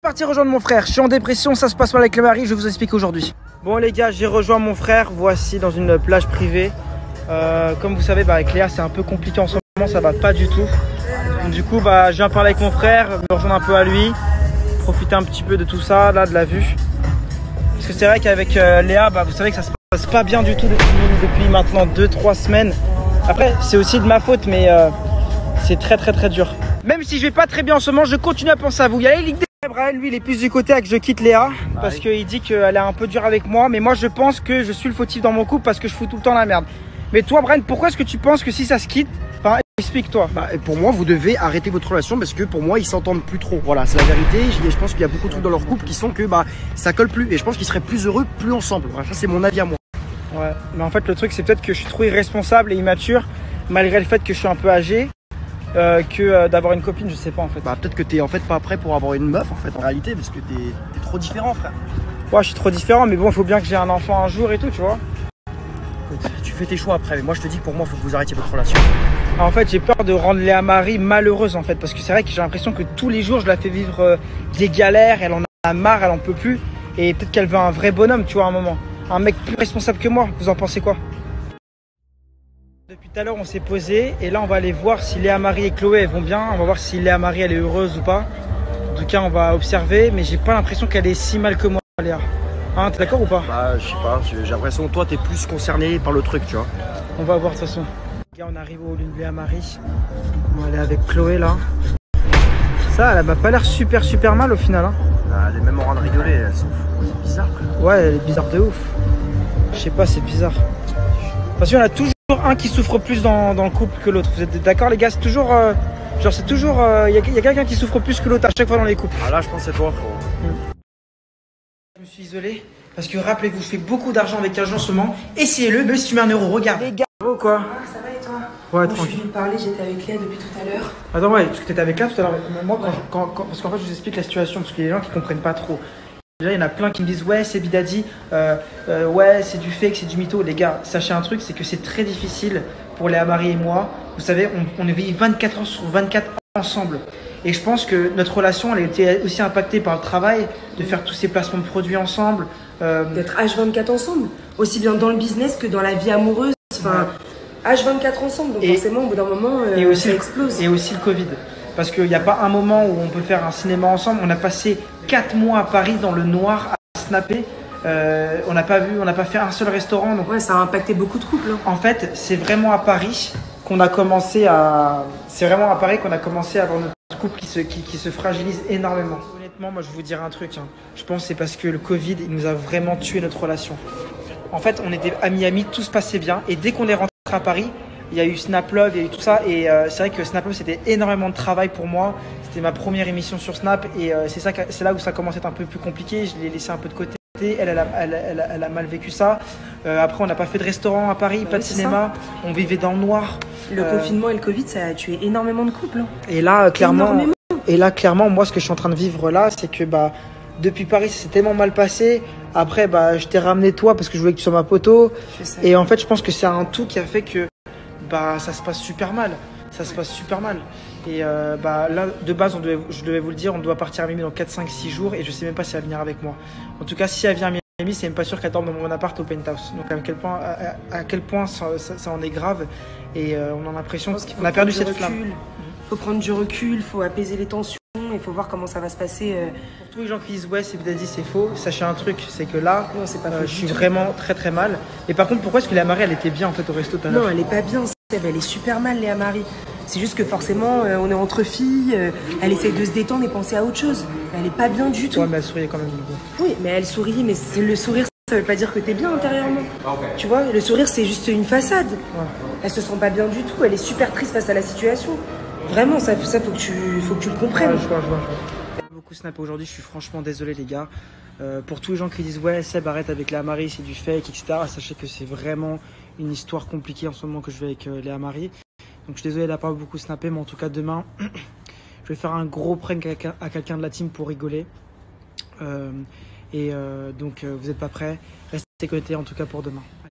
Parti rejoindre mon frère, je suis en dépression, ça se passe mal avec le mari, je vais vous expliquer aujourd'hui. Bon les gars, j'ai rejoint mon frère, voici dans une plage privée. Comme vous savez, avec Léa c'est un peu compliqué en ce moment, ça va pas du tout. Donc, du coup, je viens parler avec mon frère, me rejoindre un peu à lui, profiter un petit peu de tout ça, là, de la vue. Parce que c'est vrai qu'avec Léa, vous savez que ça se passe pas bien du tout depuis maintenant 2-3 semaines. Après, c'est aussi de ma faute, mais c'est très dur. Même si je vais pas très bien en ce moment, je continue à penser à vous. Il y a la Ligue des Brian, lui, il est plus du côté à que je quitte Léa parce qu'il dit qu'elle est un peu dure avec moi. Mais moi, je pense que je suis le fautif dans mon couple parce que je fous tout le temps la merde. Mais toi, Brian, pourquoi est-ce que tu penses que si ça se quitte, explique-toi. Pour moi, vous devez arrêter votre relation parce que pour moi, ils s'entendent plus trop. Voilà, c'est la vérité. Je pense qu'il y a beaucoup de trucs dans leur couple qui sont que ça colle plus. Et je pense qu'ils seraient plus heureux plus ensemble. Voilà, ça, c'est mon avis à moi. Ouais, mais en fait, le truc, c'est peut-être que je suis trop irresponsable et immature, malgré le fait que je suis un peu âgé. Que d'avoir une copine, je sais pas en fait. Peut-être que t'es en fait pas prêt pour avoir une meuf en fait en réalité parce que t'es trop différent, frère. Ouais, je suis trop différent, mais bon, il faut bien que j'ai un enfant un jour et tout, tu vois. Écoute, tu fais tes choix après, mais moi je te dis que pour moi, il faut que vous arrêtiez votre relation. En fait, j'ai peur de rendre Léa Marie malheureuse en fait, parce que c'est vrai que j'ai l'impression que tous les jours, je la fais vivre des galères, elle en a marre, elle en peut plus, et peut-être qu'elle veut un vrai bonhomme, tu vois, à un moment. Un mec plus responsable que moi, vous en pensez quoi? Depuis tout à l'heure, on s'est posé et là, on va aller voir si Léa Marie et Chloé elles vont bien. On va voir si Léa Marie elle est heureuse ou pas. En tout cas, on va observer, mais j'ai pas l'impression qu'elle est si mal que moi, Léa. Hein, t'es d'accord ou pas? Je sais pas, j'ai l'impression que toi, t'es plus concerné par le truc, tu vois. On va voir de toute façon. Les gars, on arrive au lieu de Léa Marie. On va aller avec Chloé là. Ça, elle m'a pas l'air super mal au final. Hein. Elle est même en train de rigoler, c'est bizarre. Ouais, elle est bizarre de ouf. Je sais pas, c'est bizarre. Parce qu'il y en a toujours un qui souffre plus dans le couple que l'autre. Vous êtes d'accord les gars? C'est toujours c'est toujours il y a quelqu'un qui souffre plus que l'autre à chaque fois dans les couples. Là je pense que c'est toi, frérot. Je me suis isolé parce que rappelez-vous, je fais beaucoup d'argent avec l'argent en ce moment. Essayez-le, même si tu mets 1 euro, regarde. Les gars, quoi? Ça va et toi? Ouais, bon, tranquille. Je viens de parler, j'étais avec Léa depuis tout à l'heure. Attends, ouais, parce que t'étais avec Léa tout à l'heure. Moi, parce qu'en fait, je vous explique la situation parce qu'il y a des gens qui comprennent pas trop. Déjà, il y en a plein qui me disent ouais, c'est bidadi, ouais, c'est du fake, c'est du mytho. Les gars, sachez un truc, c'est que c'est très difficile pour Léa Marie et moi. Vous savez, on vit 24 heures sur 24 ensemble. Et je pense que notre relation, elle a été aussi impactée par le travail, de faire tous ces placements de produits ensemble. D'être H24 ensemble, aussi bien dans le business que dans la vie amoureuse. Enfin, H24 ensemble, donc forcément, au bout d'un moment, ça explose. Et aussi le Covid. Parce qu'il n'y a pas un moment où on peut faire un cinéma ensemble. On a passé 4 mois à Paris dans le noir à snapper. On n'a pas fait un seul restaurant. Donc... Ouais, ça a impacté beaucoup de couples. Hein. En fait, c'est vraiment à Paris qu'on a commencé à avoir notre couple qui se fragilise énormément. Honnêtement, moi je vais vous dire un truc. Hein. Je pense que c'est parce que le Covid, il nous a vraiment tué notre relation. En fait, on était à Miami, tout se passait bien. Et dès qu'on est rentré à Paris, il y a eu Snap Love, il y a eu tout ça. Et c'est vrai que Snap Love, c'était énormément de travail pour moi. C'était ma première émission sur Snap. Et c'est là où ça commençait à être un peu plus compliqué. Je l'ai laissé un peu de côté. Elle a mal vécu ça. Après, on n'a pas fait de restaurant à Paris, pas de cinéma. Ça. On vivait dans le noir. Le confinement et le Covid, ça a tué énormément de couples. Hein. Et là, clairement, moi, ce que je suis en train de vivre là, c'est que depuis Paris, ça s'est tellement mal passé. Après, je t'ai ramené toi parce que je voulais que tu sois ma poteau. Et en fait, je pense que c'est un tout qui a fait que ça se passe super mal. Ça se passe super mal. Et là, de base, je devais vous le dire, on doit partir à Miami dans 4, 5, 6 jours. Et je sais même pas si elle va venir avec moi. En tout cas, si elle vient à Miami, c'est même pas sûr qu'elle dorme dans mon appart au penthouse. Donc à quel point ça en est grave. Et on a l'impression qu'on a perdu cette flamme. Il faut prendre du recul, il faut apaiser les tensions. Il faut voir comment ça va se passer. Pour tous les gens qui disent ouais, c'est bidadi, c'est faux, sachez un truc, c'est que là, je suis vraiment très mal. Et par contre, pourquoi est-ce que Léa Marie, elle était bien en fait au resto tout à l'heure? Non, elle est pas bien, elle est super mal, Léa Marie. C'est juste que forcément, on est entre filles, elle essaye de se détendre et penser à autre chose. Elle est pas bien du tout. Ouais, mais elle souriait quand même. Oui, mais elle sourit, mais le sourire, ça veut pas dire que t'es bien intérieurement. Tu vois, le sourire, c'est juste une façade. Ouais. Elle se sent pas bien du tout, elle est super triste face à la situation. Vraiment, ça faut que tu le comprennes. Ouais, je vois. Beaucoup snappé aujourd'hui, je suis franchement désolé les gars. Pour tous les gens qui disent ouais, Seb arrête avec Léa Marie, c'est du fake, etc. Sachez que c'est vraiment une histoire compliquée en ce moment que je vais avec Léa Marie. Donc je suis désolé d'avoir pas beaucoup snappé, mais en tout cas demain, je vais faire un gros prank à quelqu'un de la team pour rigoler. Donc vous n'êtes pas prêts, restez connectés en tout cas pour demain.